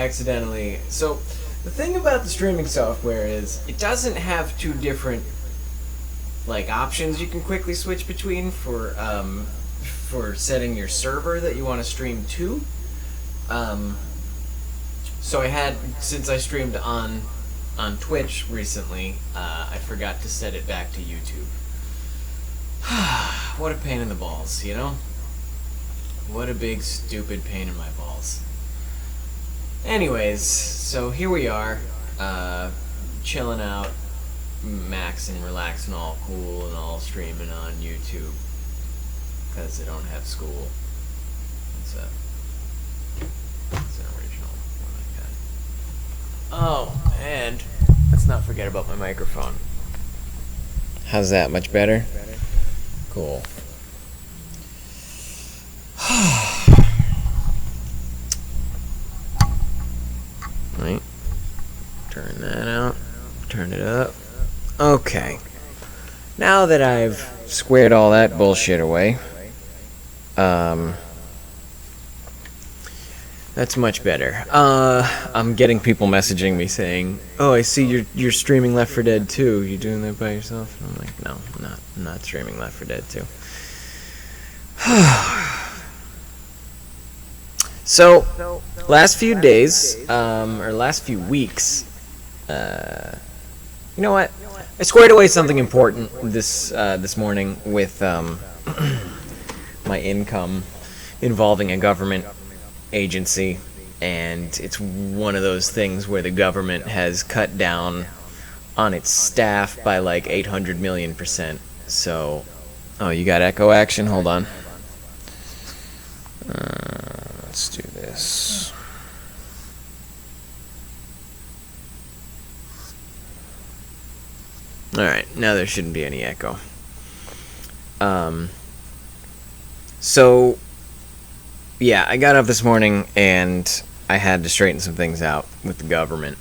accidentally. So the thing about the streaming software is it doesn't have two different like options you can quickly switch between for setting your server that you want to stream to. So I had, since I streamed on Twitch recently, I forgot to set it back to YouTube. What a pain in the balls, you know? What a big stupid pain in my balls. Anyways, so here we are, chilling out, maxing, relaxing, all cool and all streaming on YouTube because I don't have school. It's an original one I got. Oh, and let's not forget about my microphone. How's that? Much better? Cool. Right. Turn that out. Turn it up. Okay. Now that I've squared all that bullshit away, that's much better. I'm getting people messaging me saying, "Oh, I see you're streaming Left 4 Dead 2. You doing that by yourself?" And I'm like, "No, I'm not streaming Left 4 Dead 2." So, last few days, or last few weeks, you know what? I squared away something important this morning with my income involving a government agency, and it's one of those things where the government has cut down on its staff by like 800 million%. So, oh, you got echo action? Hold on. Let's do this. Alright, now there shouldn't be any echo. So, yeah, I got up this morning and I had to straighten some things out with the government.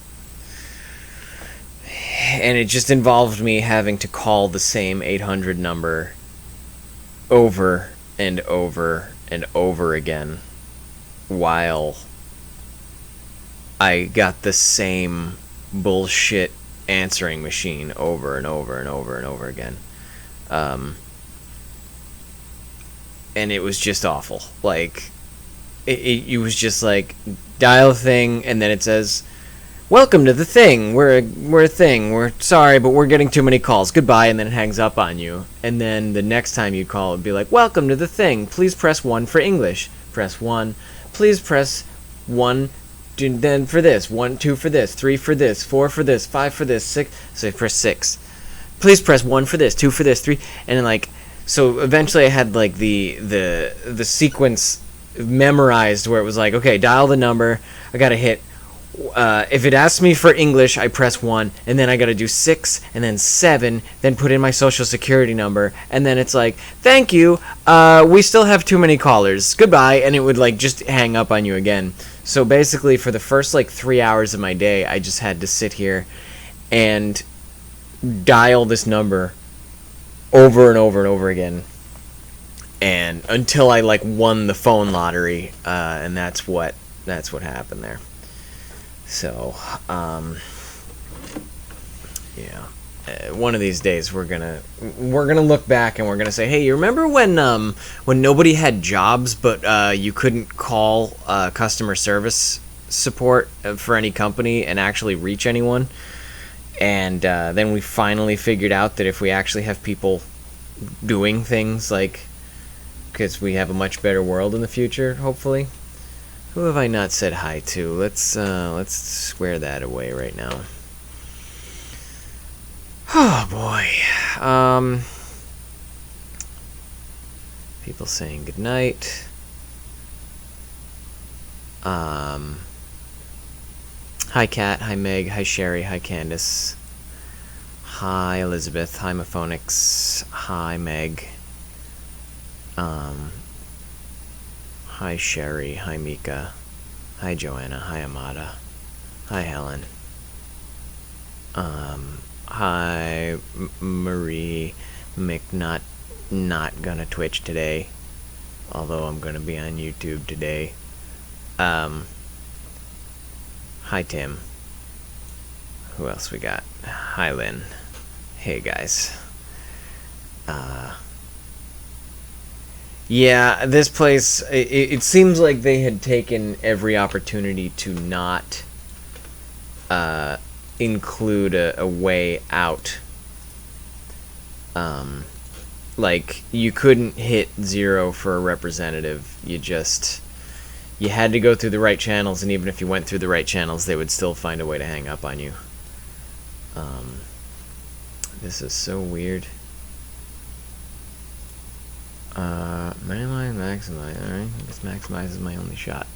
And it just involved me having to call the same 800 number over and over and over again while I got the same bullshit answering machine over and over and over and over again. And it was just awful. Like, it was just like, dial a thing, and then it says, "Welcome to the thing. We're a thing. We're sorry, but we're getting too many calls. Goodbye," and then it hangs up on you. And then the next time you call, it'd be like, "Welcome to the thing. Please press 1 for English. Press 1. Please press 1. Then for this, 1, 2 for this, 3 for this, 4 for this, 5 for this, 6. So press 6. Please press 1 for this, 2 for this, 3, and then like, so eventually I had like the sequence memorized where it was like, okay, dial the number. I gotta hit. If it asks me for English, I press 1, and then I gotta do 6, and then 7, then put in my social security number, and then it's like, "Thank you. We still have too many callers. Goodbye," and it would like just hang up on you again. So basically, for the first like 3 hours of my day, I just had to sit here and dial this number over and over and over again, and until I like won the phone lottery, and that's what happened there. So, yeah. One of these days we're gonna look back and we're gonna say, hey, you remember when nobody had jobs but you couldn't call customer service support for any company and actually reach anyone, and then we finally figured out that if we actually have people doing things, like, because we have a much better world in the future, hopefully. Who have I not said hi to? Let's square that away right now. Oh boy. People saying goodnight. Hi Kat, hi Meg, hi Sherry, hi Candace. Hi Elizabeth, hi Maphonix, hi Meg. Hi Sherry, hi Mika, hi Joanna, hi Amada, hi Helen. Hi Marie McNutt, not gonna Twitch today, although I'm gonna be on YouTube today. Hi, Tim. Who else we got? Hi, Lynn. Hey, guys. Yeah, this place, it seems like they had taken every opportunity to not include a way out. Like, you couldn't hit 0 for a representative. You had to go through the right channels, and even if you went through the right channels, they would still find a way to hang up on you. This is so weird. Minimize, maximize. Alright, this maximizes my only shot.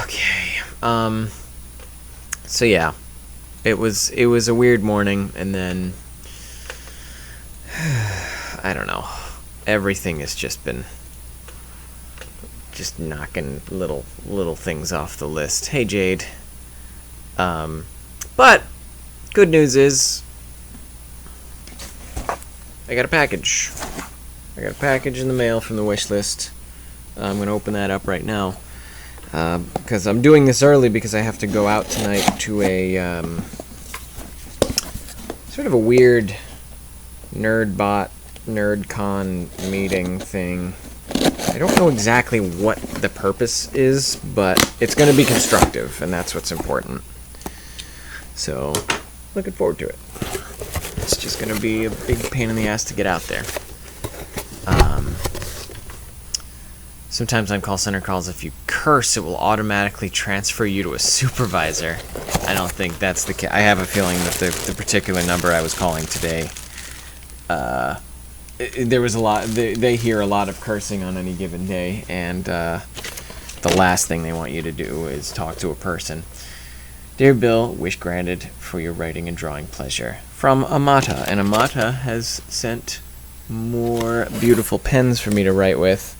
Okay. So yeah. It was a weird morning, and then I don't know. Everything has just been knocking little things off the list. Hey, Jade. But good news is I got a package. I got a package in the mail from the wish list. I'm going to open that up right now. Because I'm doing this early because I have to go out tonight to a sort of a weird NerdCon meeting thing. I don't know exactly what the purpose is, but it's going to be constructive, and that's what's important. So, looking forward to it. It's just going to be a big pain in the ass to get out there. Sometimes on call center calls, if you curse, it will automatically transfer you to a supervisor. I don't think that's the case. I have a feeling that the particular number I was calling today, there was a lot. They hear a lot of cursing on any given day, and the last thing they want you to do is talk to a person. Dear Bill, wish granted for your writing and drawing pleasure. From Amata, and Amata has sent more beautiful pens for me to write with.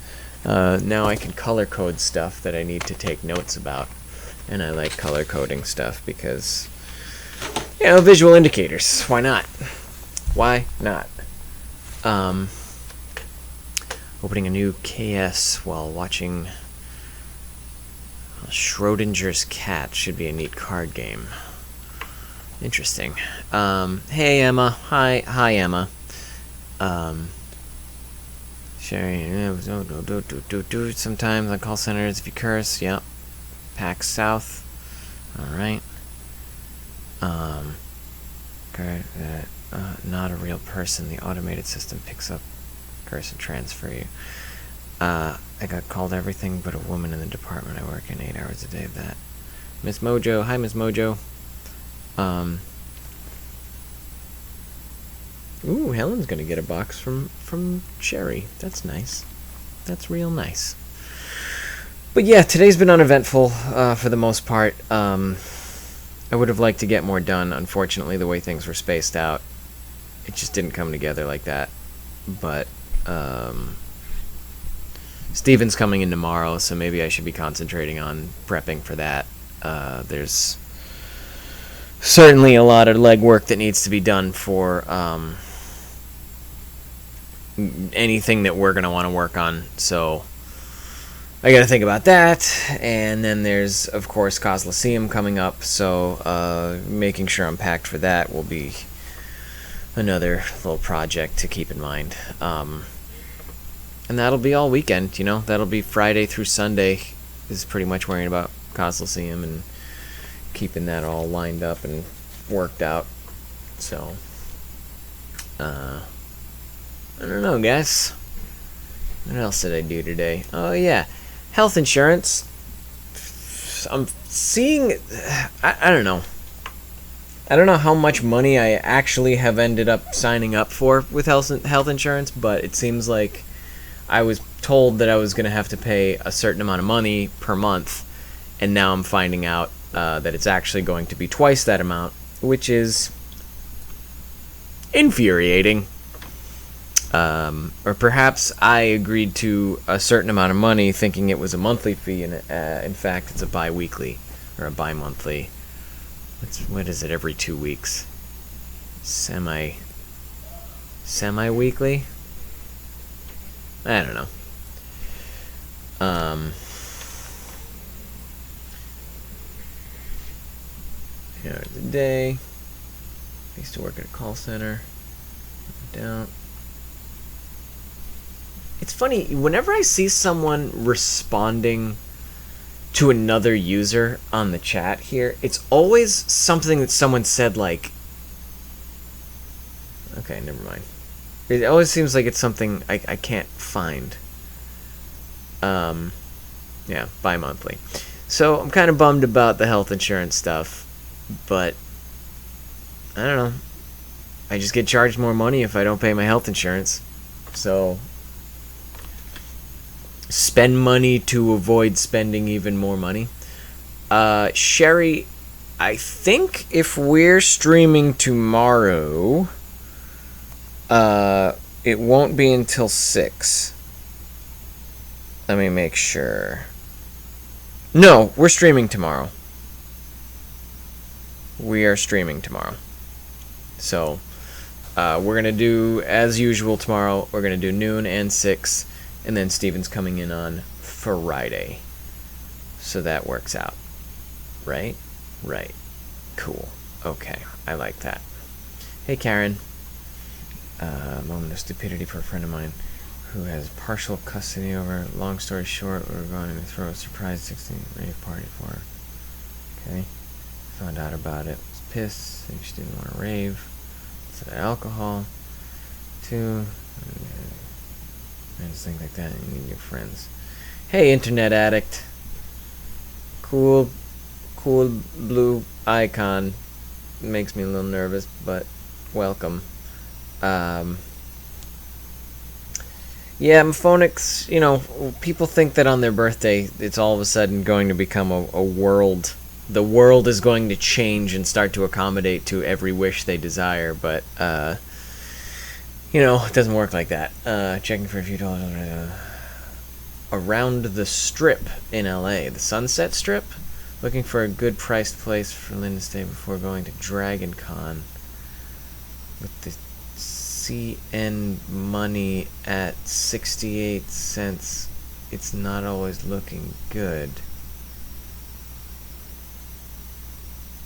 Now I can color code stuff that I need to take notes about, and I like color coding stuff because, visual indicators. Why not? Why not? Opening a new KS while watching Schrodinger's Cat should be a neat card game. Interesting. Hey Emma. Hi Emma. Sharing. Sometimes on call centers, if you curse, yep. PAX South. Alright. Not a real person. The automated system picks up curse and transfer you. I got called everything but a woman in the department I work in, 8 hours a day of that. Miss Mojo. Hi, Miss Mojo. Ooh, Helen's gonna get a box from Sherry. That's nice. That's real nice. But yeah, today's been uneventful for the most part. I would have liked to get more done. Unfortunately, the way things were spaced out, it just didn't come together like that. But Steven's coming in tomorrow, so maybe I should be concentrating on prepping for that. There's certainly a lot of legwork that needs to be done for anything that we're going to want to work on, so I got to think about that. And then there's, of course, Coslyceum coming up, so making sure I'm packed for that will be another little project to keep in mind. And that'll be all weekend, that'll be Friday through Sunday is pretty much worrying about Coslyceum and keeping that all lined up and worked out. So I don't know, guys. What else did I do today? Oh yeah, health insurance. I'm seeing, I don't know. I don't know how much money I actually have ended up signing up for with health insurance, but it seems like I was told that I was going to have to pay a certain amount of money per month, and now I'm finding out that it's actually going to be twice that amount, which is infuriating. Or perhaps I agreed to a certain amount of money thinking it was a monthly fee, and in fact it's a bi-weekly or a bi-monthly. What is it, every 2 weeks? Semi-weekly? I don't know. hours a day. I used to work at a call center. Down. It's funny, whenever I see someone responding to another user on the chat here, it's always something that someone said, like... Okay, never mind. It always seems like it's something I can't find. Yeah, bi-monthly. So, I'm kind of bummed about the health insurance stuff, but... I don't know. I just get charged more money if I don't pay my health insurance. So... spend money to avoid spending even more money. Sherry, I think if we're streaming tomorrow, it won't be until 6. Let me make sure. No, we're streaming tomorrow. We are streaming tomorrow. So, we're going to do, as usual tomorrow, we're going to do noon and 6. And then Steven's coming in on Friday. So that works out. Right? Right. Cool. Okay. I like that. Hey, Karen. Moment of stupidity for a friend of mine who has partial custody over. Long story short, we were going to throw a surprise 16 rave party for her. Okay. Found out about it. Was pissed. Saying she didn't want to rave. Said alcohol. 2... and things like that. You need new friends. Hey, internet addict. Cool blue icon. Makes me a little nervous, but welcome. Yeah, Mphonics, you know, people think that on their birthday it's all of a sudden going to become a world. The world is going to change and start to accommodate to every wish they desire, but, you know, it doesn't work like that. Checking for a few dollars. Around the Strip in LA, the Sunset Strip. Looking for a good priced place for Lynn to stay before going to Dragon Con. With the CN money at 68 cents, it's not always looking good.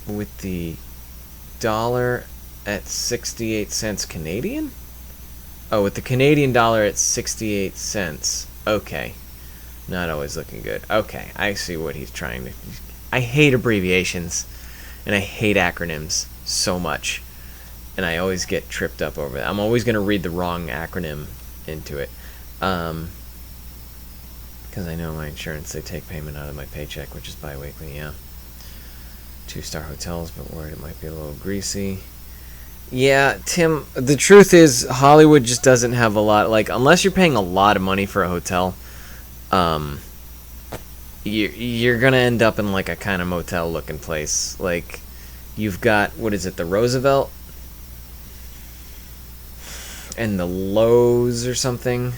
With the dollar at 68 cents Canadian? Oh, with the Canadian dollar at 68 cents. Okay. Not always looking good. Okay, I see what he's trying to... I hate abbreviations, and I hate acronyms so much. And I always get tripped up over that. I'm always going to read the wrong acronym into it. Because I know my insurance, they take payment out of my paycheck, which is bi-weekly, yeah. 2-star hotels, but worried it might be a little greasy. Yeah, Tim, the truth is Hollywood just doesn't have a lot, like, unless you're paying a lot of money for a hotel, you're gonna end up in, like, a kind of motel-looking place. Like, you've got, what is it, the Roosevelt? And the Lowe's or something?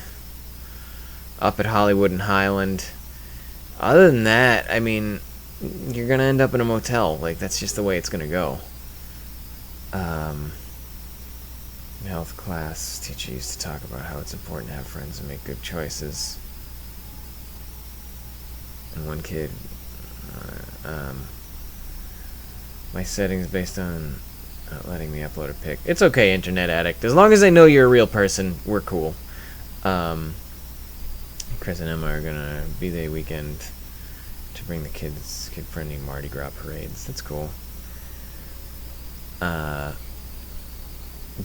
Up at Hollywood and Highland. Other than that, I mean, you're gonna end up in a motel. Like, that's just the way it's gonna go. Health class teacher used to talk about how it's important to have friends and make good choices. And one kid, my settings based on letting me upload a pic. It's okay, internet addict. As long as I know you're a real person, we're cool. Chris and Emma are gonna be there weekend to bring the kids kid-friendly Mardi Gras parades. That's cool.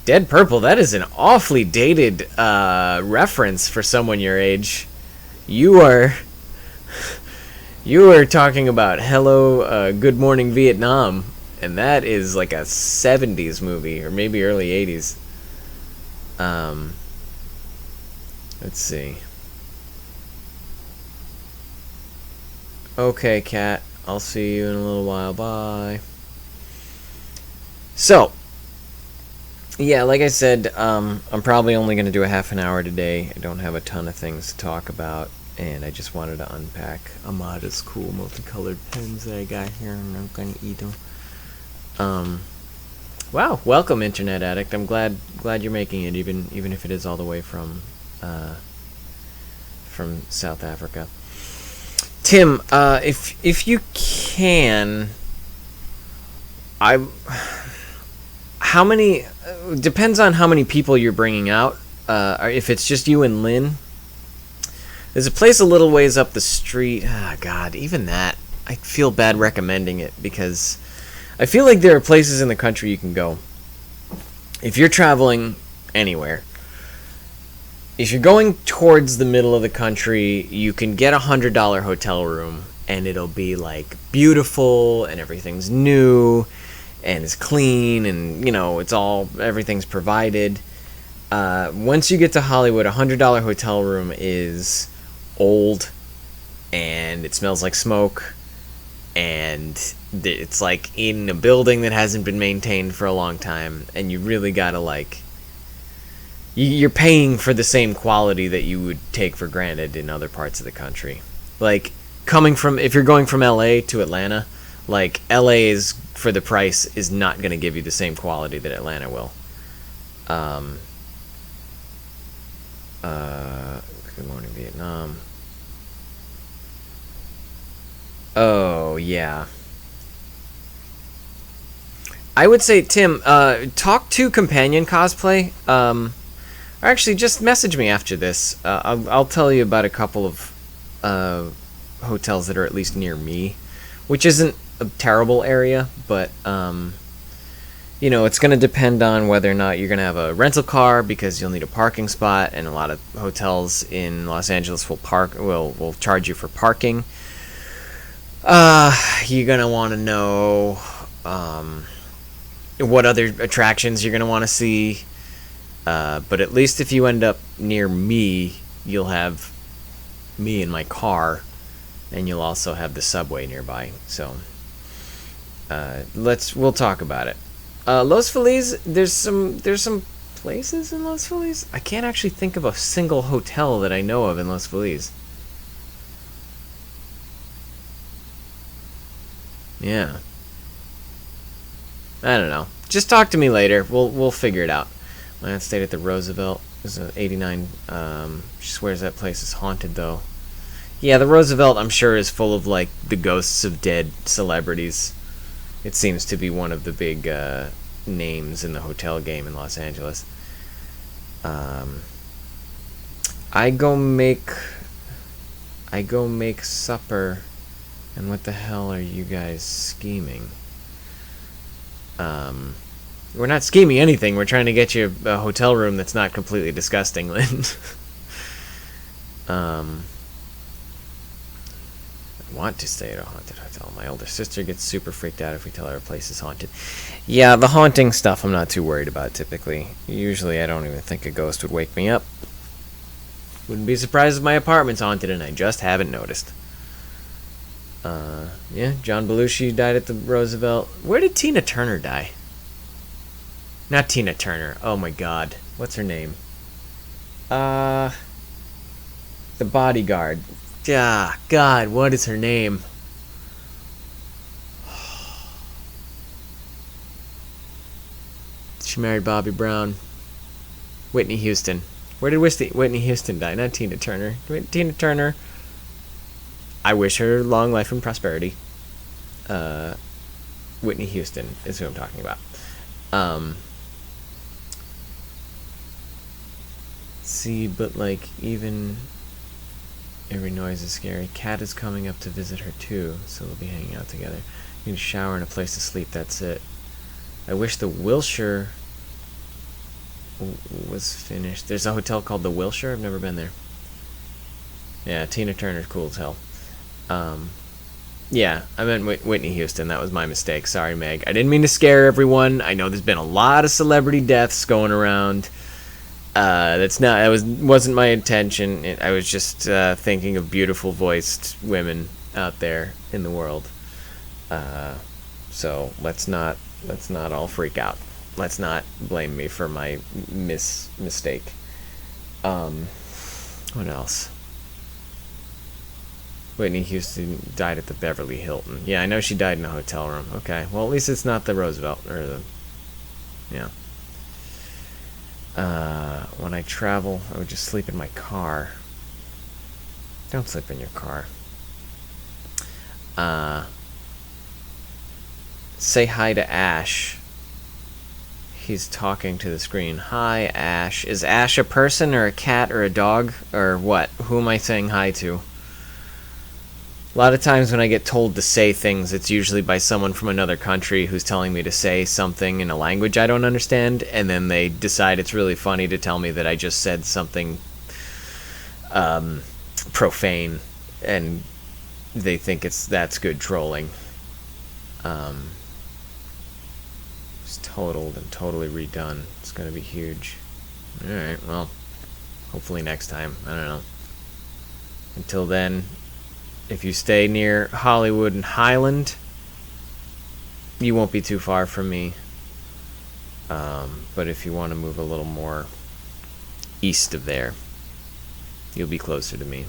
Dead Purple, that is an awfully dated reference for someone your age. You are talking about Hello, Good Morning Vietnam, and that is like a 70s movie, or maybe early 80s. Let's see. Okay, Kat, I'll see you in a little while. Bye. So, yeah, like I said, I'm probably only going to do a half an hour today. I don't have a ton of things to talk about, and I just wanted to unpack Amada's cool multicolored pens that I got here, and I'm going to eat them. Wow, welcome, Internet Addict. I'm glad you're making it, even if it is all the way from South Africa. Tim, if you can, I how many depends on how many people you're bringing out. If it's just you and Lynn, there's a place a little ways up the street. Ah, God, even that, I feel bad recommending it because I feel like there are places in the country you can go. If you're traveling anywhere, if you're going towards the middle of the country, you can get a $100 hotel room, and it'll be like beautiful, and everything's new, and it's clean, and you know everything's provided. Once you get to Hollywood, a $100 hotel room is old, and it smells like smoke, and it's like in a building that hasn't been maintained for a long time, and you really gotta like, you're paying for the same quality that you would take for granted in other parts of the country. Like if you're going from LA to Atlanta, like LA is, for the price, is not going to give you the same quality that Atlanta will. Good Morning Vietnam. Oh, yeah. I would say, Tim, talk to Companion Cosplay. Or actually, just message me after this. I'll tell you about a couple of hotels that are at least near me, which isn't a terrible area, but it's going to depend on whether or not you're going to have a rental car, because you'll need a parking spot, and a lot of hotels in Los Angeles will charge you for parking. You're going to want to know what other attractions you're going to want to see. But at least if you end up near me, you'll have me in my car, and you'll also have the subway nearby. So we'll talk about it. Los Feliz, there's some places in Los Feliz. I can't actually think of a single hotel that I know of in Los Feliz. Yeah. I don't know. Just talk to me later. We'll figure it out. My aunt stayed at the Roosevelt. It was an 89. She swears that place is haunted, though. Yeah, the Roosevelt, I'm sure, is full of, like, the ghosts of dead celebrities. It seems to be one of the big names in the hotel game in Los Angeles. I go make supper, and what the hell are you guys scheming? We're not scheming anything. We're trying to get you a hotel room that's not completely disgusting, Lynn. I want to stay at a haunted hotel. My older sister gets super freaked out if we tell her a place is haunted. Yeah, the haunting stuff I'm not too worried about typically. Usually I don't even think a ghost would wake me up. Wouldn't be surprised if my apartment's haunted and I just haven't noticed. Yeah, John Belushi died at the Roosevelt. Where did Tina Turner die? Not Tina Turner. Oh my god. What's her name? The Bodyguard. Ah, God, what is her name? She married Bobby Brown. Whitney Houston. Where did Whitney Houston die? Not Tina Turner. Tina Turner. I wish her long life and prosperity. Whitney Houston is who I'm talking about. See, but like, even every noise is scary. Kat is coming up to visit her too, so they'll be hanging out together. You need a shower and a place to sleep, that's it. I wish the Wilshire was finished. There's a hotel called the Wilshire. I've never been there. Yeah, Tina Turner's cool as hell. Yeah, I meant Whitney Houston. That was my mistake. Sorry, Meg. I didn't mean to scare everyone. I know there's been a lot of celebrity deaths going around. Wasn't my intention. I was just thinking of beautiful voiced women out there in the world. So let's not all freak out. Let's not blame me for my mistake. What else? Whitney Houston died at the Beverly Hilton. Yeah, I know she died in a hotel room. Okay, well, at least it's not the Roosevelt, or the... Yeah. When I travel, I would just sleep in my car. Don't sleep in your car. Say hi to Ash. He's talking to the screen. Hi, Ash. Is Ash a person or a cat or a dog or what? Who am I saying hi to? A lot of times when I get told to say things, it's usually by someone from another country who's telling me to say something in a language I don't understand, and then they decide it's really funny to tell me that I just said something profane, and they think that's good trolling. It's totaled and totally redone. It's gonna be huge. Alright, well, hopefully next time. I don't know. Until then, if you stay near Hollywood and Highland, you won't be too far from me. But if you want to move a little more east of there, you'll be closer to me.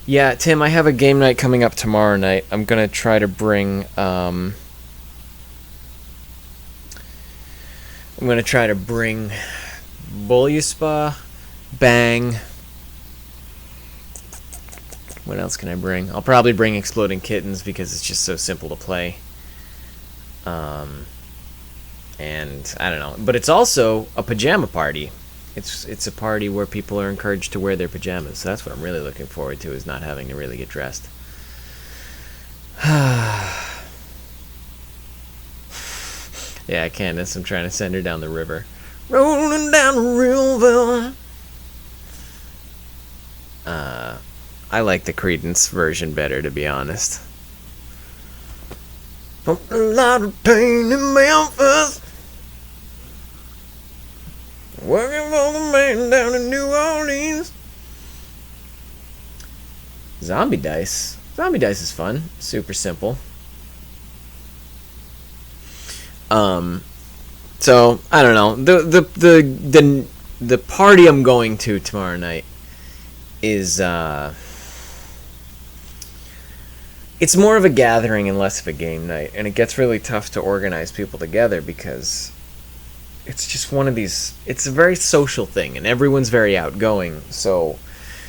Yeah, Tim, I have a game night coming up tomorrow night. I'm gonna try to bring Boluspa, Bang. What else can I bring? I'll probably bring Exploding Kittens because it's just so simple to play. And I don't know, but it's also a pajama party. It's a party where people are encouraged to wear their pajamas. So that's what I'm really looking forward to, is not having to really get dressed. Yeah, Candace, I'm trying to send her down the river. Rolling down the river. I like the Creedence version better, to be honest. From a lot of pain in Memphis, working for the man down in New Orleans. Zombie Dice. Zombie Dice is fun. Super simple. So I don't know. The party I'm going to tomorrow night is it's more of a gathering and less of a game night, and it gets really tough to organize people together because it's just one of these. It's a very social thing, and everyone's very outgoing. So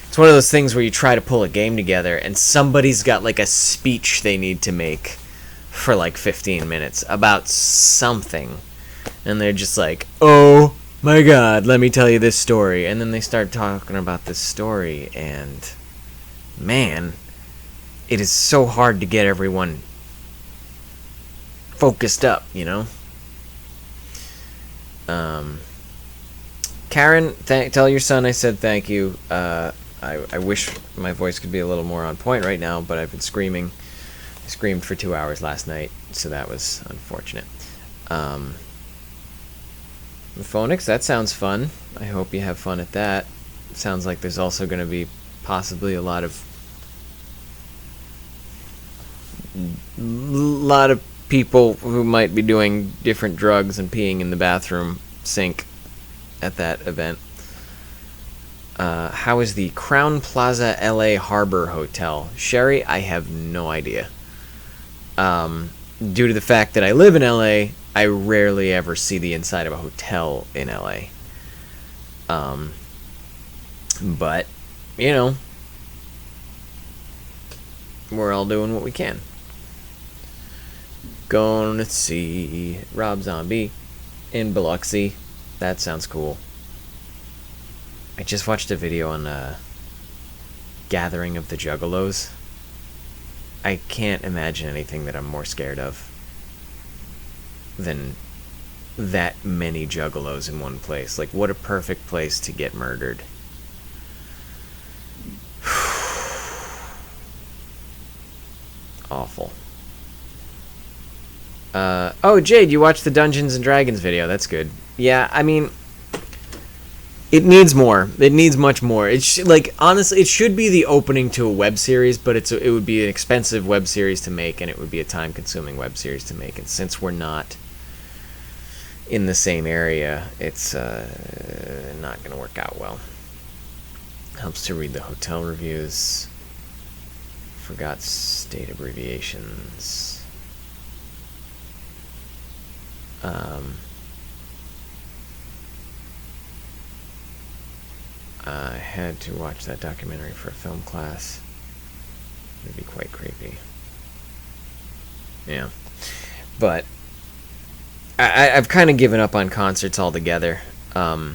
it's one of those things where you try to pull a game together, and somebody's got like a speech they need to make for like 15 minutes about something, and they're just like, "Oh my God, let me tell you this story," and then they start talking about this story, and man, it is so hard to get everyone focused up, you know? Karen, tell your son I said thank you. I wish my voice could be a little more on point right now, but I've been screaming. I screamed for 2 hours last night, so that was unfortunate. Phonics, that sounds fun. I hope you have fun at that. Sounds like there's also going to be possibly a lot of people who might be doing different drugs and peeing in the bathroom sink at that event. How is the Crown Plaza LA Harbor Hotel? Sherry, I have no idea. Due to the fact that I live in LA, I rarely ever see the inside of a hotel in LA. But, you know, we're all doing what we can. Gonna see Rob Zombie in Biloxi. That sounds cool. I just watched a video on Gathering of the Juggalos. I can't imagine anything that I'm more scared of than that many juggalos in one place. Like, what a perfect place to get murdered. Awful. Oh, Jade, you watched the Dungeons and Dragons video. That's good. Yeah, I mean, it needs more. It needs much more. Like, honestly, it should be the opening to a web series, but it would be an expensive web series to make, and it would be a time-consuming web series to make. And since we're not in the same area, it's not going to work out well. Helps to read the hotel reviews. Forgot state abbreviations. I had to watch that documentary for a film class. It'd be quite creepy. Yeah. But I've kind of given up on concerts altogether. I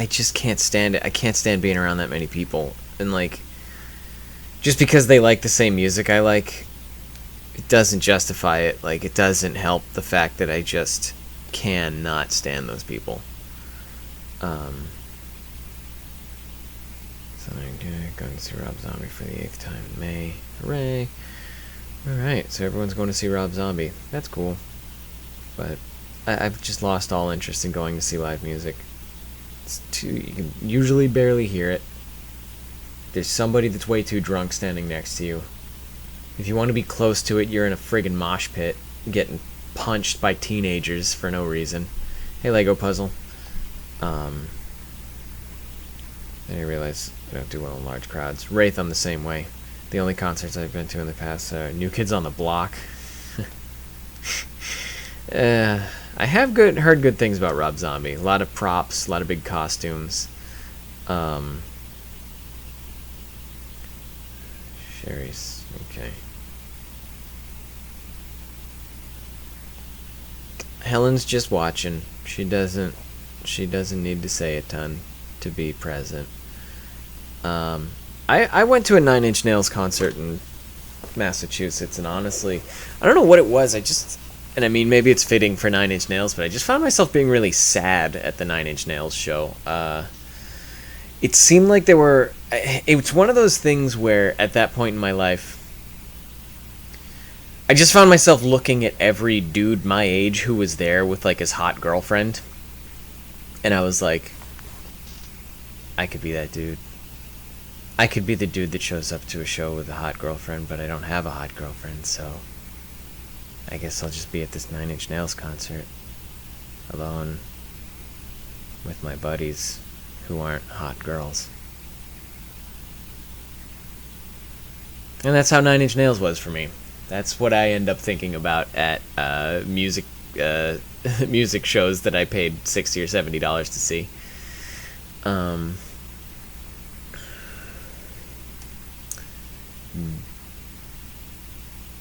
just can't stand it. I can't stand being around that many people. And, like, just because they like the same music I like, it doesn't justify it. Like, it doesn't help the fact that I just cannot stand those people. So I'm going to see Rob Zombie for the 8th time in May. Hooray! Alright, so everyone's going to see Rob Zombie. That's cool. But I've just lost all interest in going to see live music. You can usually barely hear it. There's somebody that's way too drunk standing next to you. If you want to be close to it, you're in a friggin' mosh pit, getting punched by teenagers for no reason. Hey, Lego Puzzle. Then I realize I don't do well in large crowds. Wraith, I'm the same way. The only concerts I've been to in the past are New Kids on the Block. I have heard good things about Rob Zombie. A lot of props, a lot of big costumes. Sherry's okay. Helen's just watching. She doesn't need to say a ton to be present. I went to a Nine Inch Nails concert in Massachusetts, and honestly, I don't know what it was. And I mean, maybe it's fitting for Nine Inch Nails, but I just found myself being really sad at the Nine Inch Nails show. It seemed like it's one of those things where, at that point in my life, I just found myself looking at every dude my age who was there with, like, his hot girlfriend, and I was like, I could be that dude. I could be the dude that shows up to a show with a hot girlfriend, but I don't have a hot girlfriend, so I guess I'll just be at this Nine Inch Nails concert alone with my buddies who aren't hot girls. And that's how Nine Inch Nails was for me. That's what I end up thinking about at music shows that I paid $60 or $70 to see.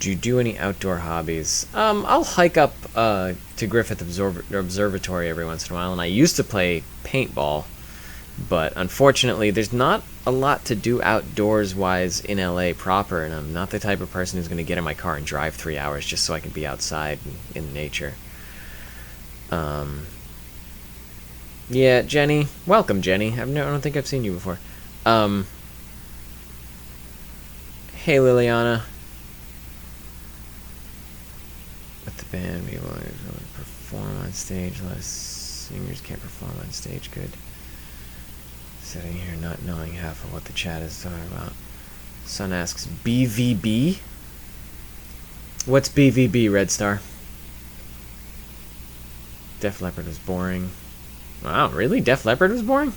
Do you do any outdoor hobbies? I'll hike up to Griffith Observatory every once in a while, and I used to play paintball, but unfortunately there's not a lot to do outdoors-wise in LA proper, and I'm not the type of person who's going to get in my car and drive 3 hours just so I can be outside in nature. Yeah, Jenny. Welcome, Jenny. I don't think I've seen you before. Hey, Liliana. With the band, we will perform on stage. A lot of singers can't perform on stage good. Sitting here not knowing half of what the chat is talking about. Son asks, BVB? What's BVB, Red Star? Def Leppard was boring. Wow, really? Def Leppard was boring?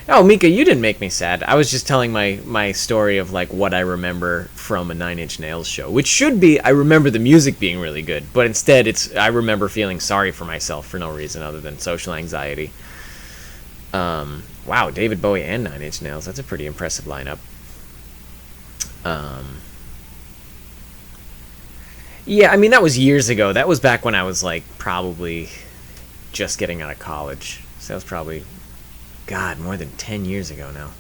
Oh, Mika, you didn't make me sad. I was just telling my story of, like, what I remember from a Nine Inch Nails show, which should be, I remember the music being really good, but instead I remember feeling sorry for myself for no reason other than social anxiety. Wow, David Bowie and Nine Inch Nails. That's a pretty impressive lineup. Yeah, I mean, that was years ago. That was back when I was, like, probably just getting out of college. So that was probably, God, more than 10 years ago now.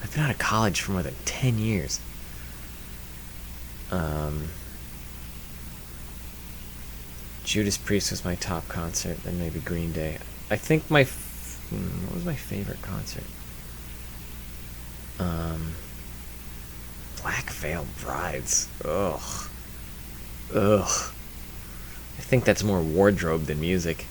I've been out of college for more than 10 years. Judas Priest was my top concert, then maybe Green Day. I think what was my favorite concert? Black Veil Brides. Ugh. I think that's more wardrobe than music.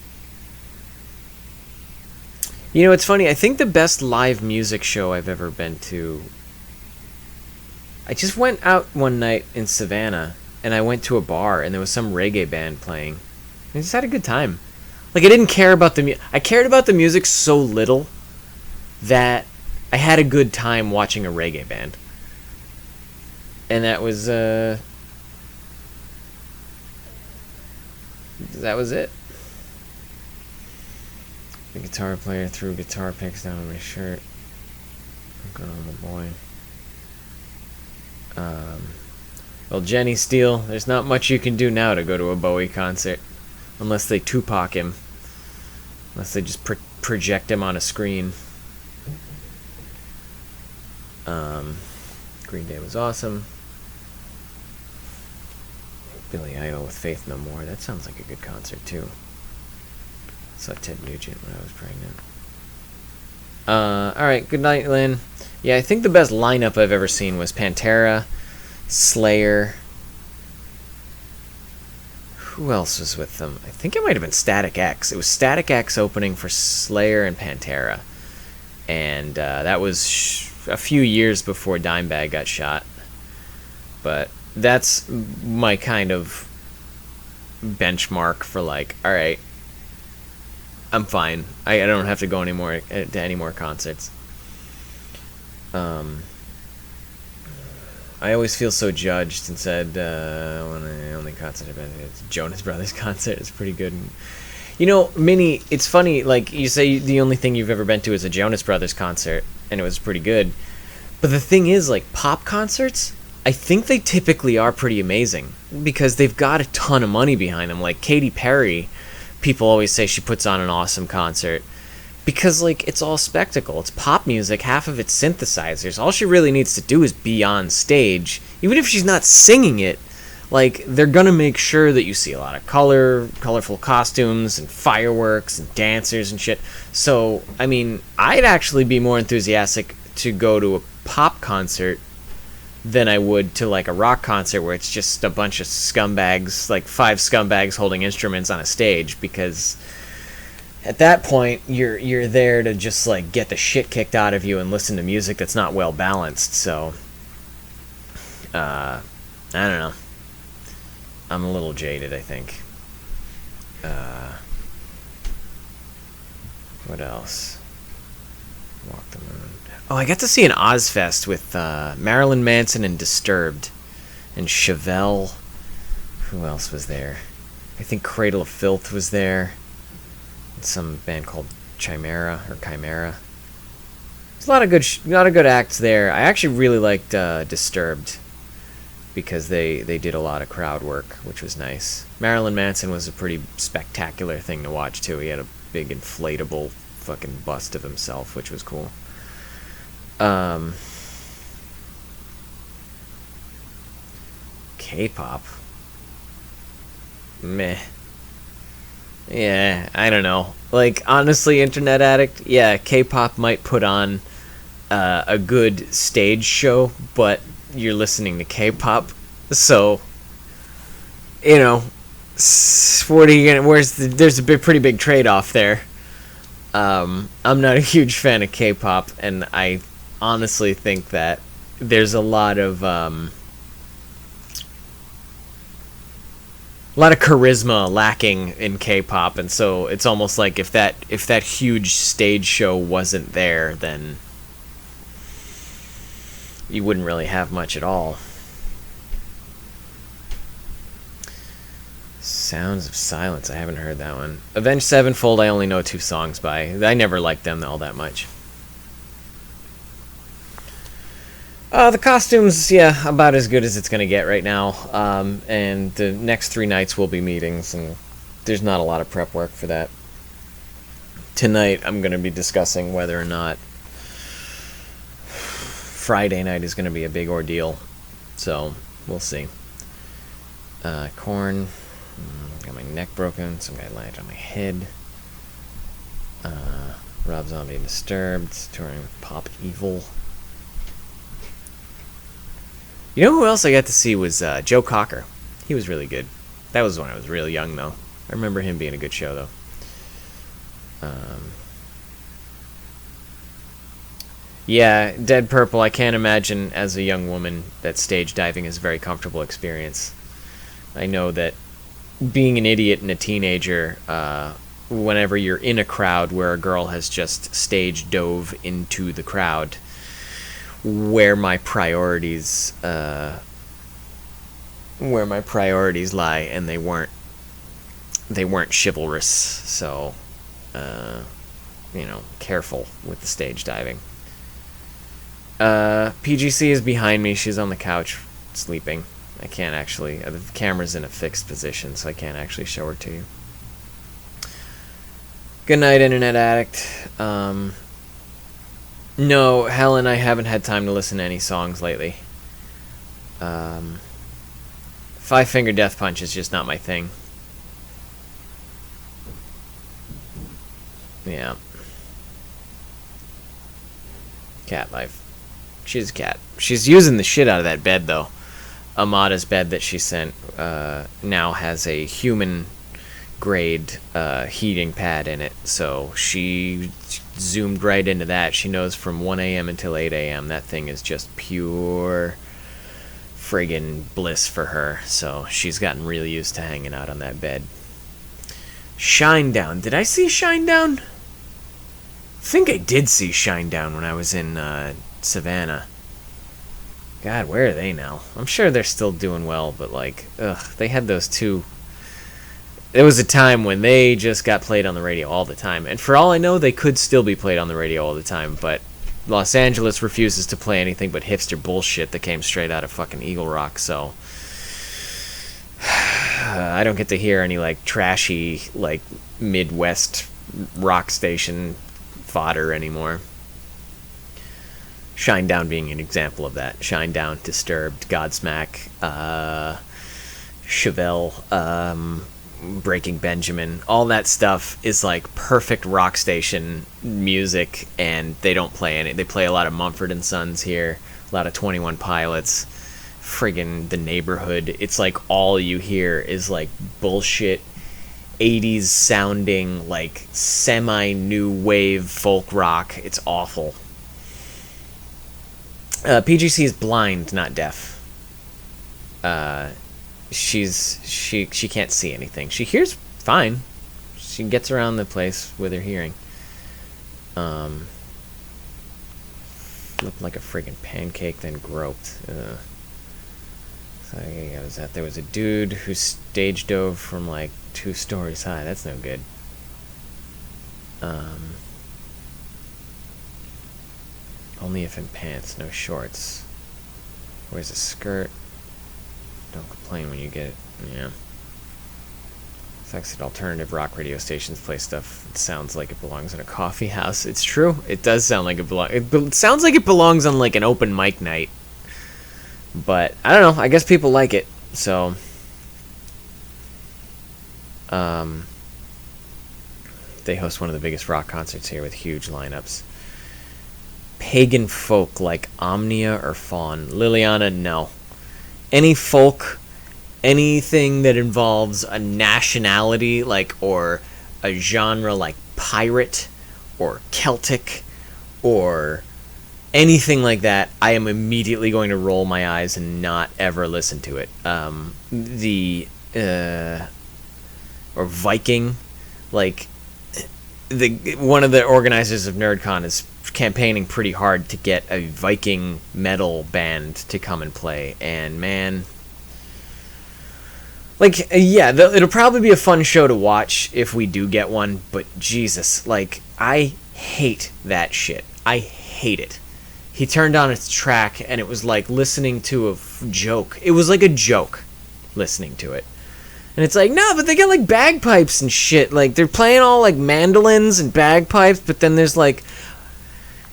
You know, it's funny. I think the best live music show I've ever been to... I just went out one night in Savannah, and I went to a bar, and there was some reggae band playing. I just had a good time. Like, I didn't care about the music. I cared about the music so little that I had a good time watching a reggae band. And that was it. The guitar player threw guitar picks down on my shirt. Good on the boy. Well, Jenny Steele, there's not much you can do now to go to a Bowie concert. Unless they Tupac him. Unless they just project him on a screen. Green Day was awesome. Billy Idol with Faith No More. That sounds like a good concert, too. I saw Ted Nugent when I was pregnant. Alright, good night, Lynn. Yeah, I think the best lineup I've ever seen was Pantera, Slayer. Who else was with them? I think it might have been Static X. It was Static X opening for Slayer and Pantera. And that was a few years before Dimebag got shot. But that's my kind of benchmark for like, alright, I'm fine. I don't have to go to any more concerts. I always feel so judged and said one of the only concert I've been to is Jonas Brothers concert. It's pretty good. You know, Minnie, it's funny, like, you say the only thing you've ever been to is a Jonas Brothers concert, and it was pretty good. But the thing is, like, pop concerts, I think they typically are pretty amazing, because they've got a ton of money behind them. Like, Katy Perry, people always say she puts on an awesome concert. Because, like, it's all spectacle. It's pop music, half of it's synthesizers. All she really needs to do is be on stage. Even if she's not singing it, like, they're gonna make sure that you see a lot of colorful costumes, and fireworks, and dancers and shit. So, I mean, I'd actually be more enthusiastic to go to a pop concert than I would to, like, a rock concert where it's just a bunch of scumbags, like 5 scumbags holding instruments on a stage, because at that point, you're there to just, like, get the shit kicked out of you and listen to music that's not well balanced. So, I don't know. I'm a little jaded, I think. What else? Walk the Moon. Oh, I got to see an Ozfest with Marilyn Manson and Disturbed, and Chevelle. Who else was there? I think Cradle of Filth was there. Some band called Chimera. There's a lot of good acts there. I actually really liked Disturbed because they did a lot of crowd work, which was nice. Marilyn Manson was a pretty spectacular thing to watch too. He had a big inflatable fucking bust of himself, which was cool. K-pop. Meh. Yeah, I don't know. Like, honestly, Internet Addict, yeah, K-pop might put on a good stage show, but you're listening to K-pop, so, you know, there's a pretty big trade-off there. I'm not a huge fan of K-pop, and I honestly think that there's a lot of charisma lacking in K-pop, and so it's almost like if that huge stage show wasn't there, then you wouldn't really have much at all. Sounds of Silence, I haven't heard that one. Avenged Sevenfold, I only know 2 songs by. I never liked them all that much. The costumes, yeah, about as good as it's going to get right now. And the next 3 nights will be meetings, and there's not a lot of prep work for that. Tonight, I'm going to be discussing whether or not Friday night is going to be a big ordeal. So, we'll see. Korn. Got my neck broken. Some guy landed on my head. Rob Zombie and Disturbed. Touring with Pop Evil. You know who else I got to see was Joe Cocker. He was really good. That was when I was real young, though. I remember him being a good show, though. Yeah, Dead Purple, I can't imagine as a young woman that stage diving is a very comfortable experience. I know that being an idiot and a teenager, whenever you're in a crowd where a girl has just stage dove into the crowd, where my priorities lie, and they weren't chivalrous. So, careful with the stage diving. PGC is behind me. She's on the couch sleeping. I can't actually... the camera's in a fixed position, so I can't actually show her to you. Good night, Internet Addict. No, Helen, I haven't had time to listen to any songs lately. Five Finger Death Punch is just not my thing. Yeah. Cat life. She's a cat. She's using the shit out of that bed, though. Amada's bed that she sent now has a human-grade heating pad in it, so she zoomed right into that. She knows from 1 a.m. until 8 a.m. that thing is just pure friggin' bliss for her, so she's gotten really used to hanging out on that bed. Shinedown. Did I see Shinedown? I think I did see Shinedown when I was in Savannah. God, where are they now? I'm sure they're still doing well, but like, ugh, they had those two. There was a time when they just got played on the radio all the time, and for all I know, they could still be played on the radio all the time, but Los Angeles refuses to play anything but hipster bullshit that came straight out of fucking Eagle Rock, so I don't get to hear any like trashy like Midwest rock station fodder anymore. Shinedown being an example of that. Shinedown, Disturbed, Godsmack, Chevelle, Breaking Benjamin, all that stuff is like perfect rock station music, and they don't play any. They play a lot of Mumford and Sons here, a lot of 21 Pilots, friggin' The Neighborhood. It's like all you hear is like bullshit 80s sounding like semi new wave folk rock. It's awful. PGC is blind, not deaf. She can't see anything. She hears fine. She gets around the place with her hearing. Looked like a friggin' pancake, then groped. So there was a dude who stage dove from like 2 stories high. That's no good. Only if in pants, no shorts. Wears a skirt. Don't complain when you get it. Yeah. Facts that alternative rock radio stations play stuff that sounds like it belongs in a coffee house. It's true. It does sound like it sounds like it belongs on like an open mic night. But I don't know. I guess people like it. So they host one of the biggest rock concerts here with huge lineups. Pagan folk like Omnia or Fawn. Liliana, no. Any folk, anything that involves a nationality like or a genre like pirate or Celtic or anything like that, I am immediately going to roll my eyes and not ever listen to it. Or Viking, like one of the organizers of NerdCon is campaigning pretty hard to get a Viking metal band to come and play, and man, like, yeah, it'll probably be a fun show to watch if we do get one, but Jesus, like, I hate that shit. I hate it. He turned on its track, and it was like listening to a joke. It was like a joke listening to it. And it's like, no, but they got like bagpipes and shit. Like, they're playing all like mandolins and bagpipes, but then there's like,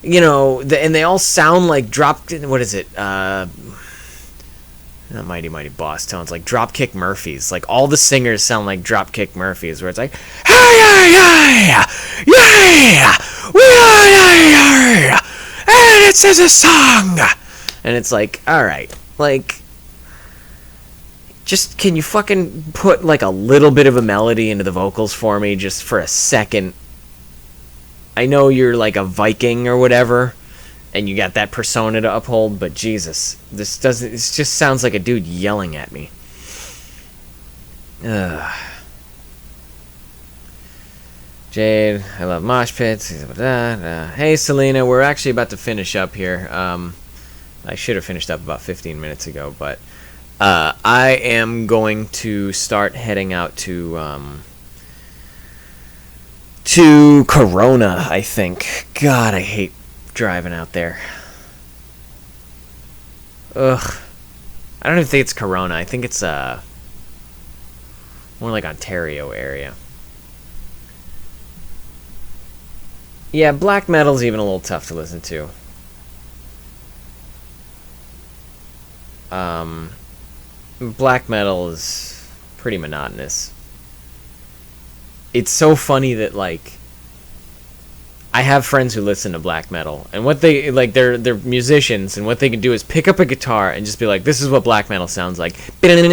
you know, and they all sound like what is it? Not Mighty Mighty Boss Tones, like Dropkick Murphys. Like, all the singers sound like Dropkick Murphys, where it's like, hey, yeah, we are, and it says a song. And it's like, alright, like, just, can you fucking put like a little bit of a melody into the vocals for me just for a second? I know you're like a Viking or whatever, and you got that persona to uphold, but Jesus, this just sounds like a dude yelling at me. Jade, I love mosh pits. Hey, Selena, we're actually about to finish up here. I should have finished up about 15 minutes ago, but I am going to start heading out to Corona, I think. God, I hate driving out there. Ugh. I don't even think it's Corona. I think it's more like Ontario area. Yeah, black metal's even a little tough to listen to. Black metal is pretty monotonous. It's so funny that, like, I have friends who listen to black metal, and what they like, they're musicians, and what they can do is pick up a guitar and just be like, "This is what black metal sounds like." And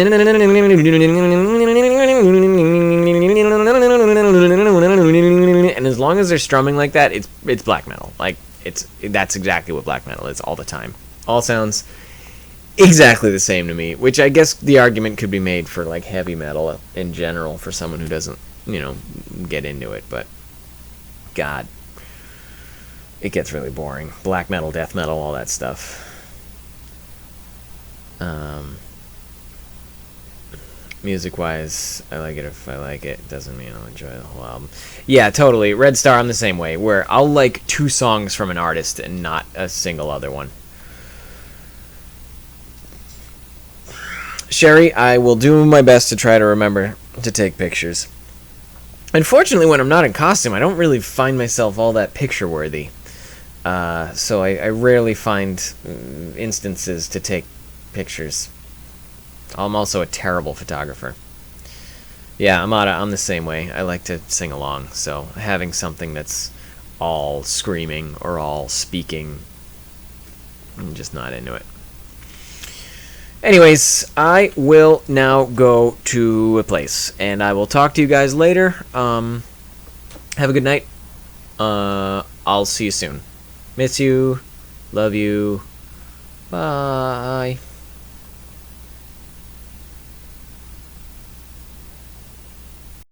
as long as they're strumming like that, it's black metal. Like, that's exactly what black metal is all the time. All sounds exactly the same to me, which I guess the argument could be made for, like, heavy metal in general for someone who doesn't, get into it, but God, it gets really boring. Black metal, death metal, all that stuff. Music-wise, I like it if I like it. Doesn't mean I'll enjoy the whole album. Yeah, totally. Red Star, I'm the same way, where I'll like 2 songs from an artist and not a single other one. Sherry, I will do my best to try to remember to take pictures. Unfortunately, when I'm not in costume, I don't really find myself all that picture-worthy. So I rarely find instances to take pictures. I'm also a terrible photographer. Yeah, I'm the same way. I like to sing along, so having something that's all screaming or all speaking, I'm just not into it. Anyways, I will now go to a place, and I will talk to you guys later. Have a good night. I'll see you soon. Miss you. Love you. Bye.